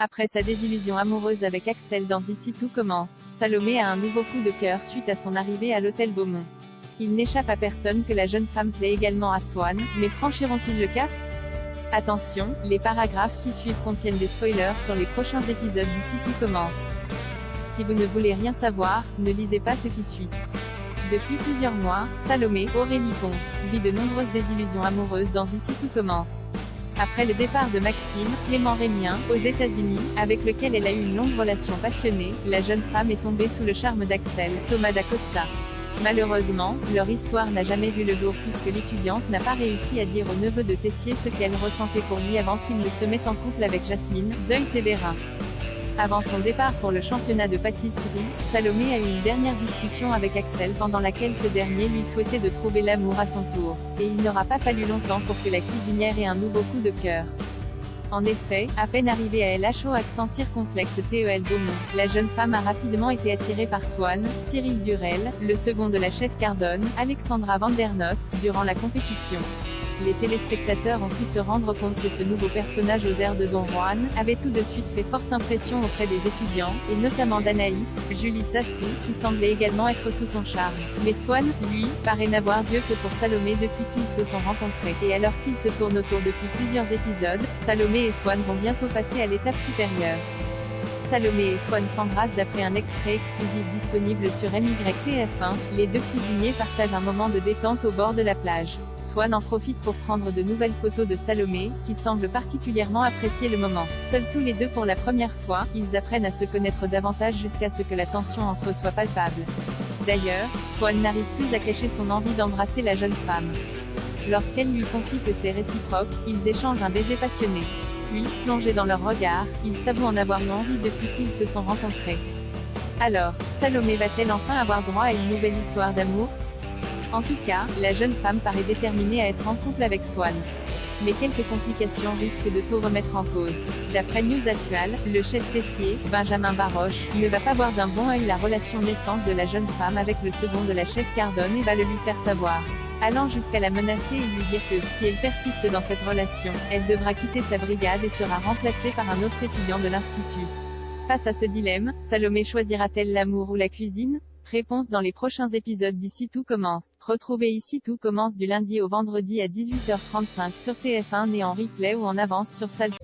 Après sa désillusion amoureuse avec Axel dans Ici tout commence, Salomé a un nouveau coup de cœur suite à son arrivée à l'hôtel Beaumont. Il n'échappe à personne que la jeune femme plaît également à Swan, mais franchiront-ils le cap? Attention, les paragraphes qui suivent contiennent des spoilers sur les prochains épisodes d'Ici tout commence. Si vous ne voulez rien savoir, ne lisez pas ce qui suit. Depuis plusieurs mois, Salomé, Aurélie Ponce, vit de nombreuses désillusions amoureuses dans Ici tout commence. Après le départ de Maxime, Clément Rémien, aux États-Unis, avec lequel elle a eu une longue relation passionnée, la jeune femme est tombée sous le charme d'Axel, Thomas d'Acosta. Malheureusement, leur histoire n'a jamais vu le jour puisque l'étudiante n'a pas réussi à dire au neveu de Tessier ce qu'elle ressentait pour lui avant qu'il ne se mette en couple avec Jasmine, Zoe Sévérin. Avant son départ pour le championnat de pâtisserie, Salomé a eu une dernière discussion avec Axel pendant laquelle ce dernier lui souhaitait de trouver l'amour à son tour. Et il n'aura pas fallu longtemps pour que la cuisinière ait un nouveau coup de cœur. En effet, à peine arrivée à LHO accent circonflexe TEL Beaumont, la jeune femme a rapidement été attirée par Swan, Cyril Durel, le second de la chef Cardone, Alexandra Vandernoot, durant la compétition. Les téléspectateurs ont pu se rendre compte que ce nouveau personnage aux airs de Don Juan avait tout de suite fait forte impression auprès des étudiants, et notamment d'Anaïs, Julie Sassou, qui semblait également être sous son charme. Mais Swan, lui, paraît n'avoir Dieu que pour Salomé depuis qu'ils se sont rencontrés. Et alors qu'ils se tournent autour depuis plusieurs épisodes, Salomé et Swan vont bientôt passer à l'étape supérieure. Salomé et Swan s'embrassent d'après un extrait exclusif disponible sur MYTF1, les deux cuisiniers partagent un moment de détente au bord de la plage. Swan en profite pour prendre de nouvelles photos de Salomé, qui semble particulièrement apprécier le moment. Seuls tous les deux pour la première fois, ils apprennent à se connaître davantage jusqu'à ce que la tension entre eux soit palpable. D'ailleurs, Swan n'arrive plus à cacher son envie d'embrasser la jeune femme. Lorsqu'elle lui confie que c'est réciproque, ils échangent un baiser passionné. Puis, plongés dans leur regard, ils s'avouent en avoir eu envie depuis qu'ils se sont rencontrés. Alors, Salomé va-t-elle enfin avoir droit à une nouvelle histoire d'amour? En tout cas, la jeune femme paraît déterminée à être en couple avec Swan. Mais quelques complications risquent de tout remettre en cause. D'après News Actual, le chef Tessier, Benjamin Baroche, ne va pas voir d'un bon œil la relation naissante de la jeune femme avec le second de la chef Cardone et va le lui faire savoir. Allant jusqu'à la menacer et lui dire que, si elle persiste dans cette relation, elle devra quitter sa brigade et sera remplacée par un autre étudiant de l'institut. Face à ce dilemme, Salomé choisira-t-elle l'amour ou la cuisine? Réponse dans les prochains épisodes d'Ici tout commence. Retrouvez Ici tout commence du lundi au vendredi à 18h35 sur TF1 et en replay ou en avance sur Salto.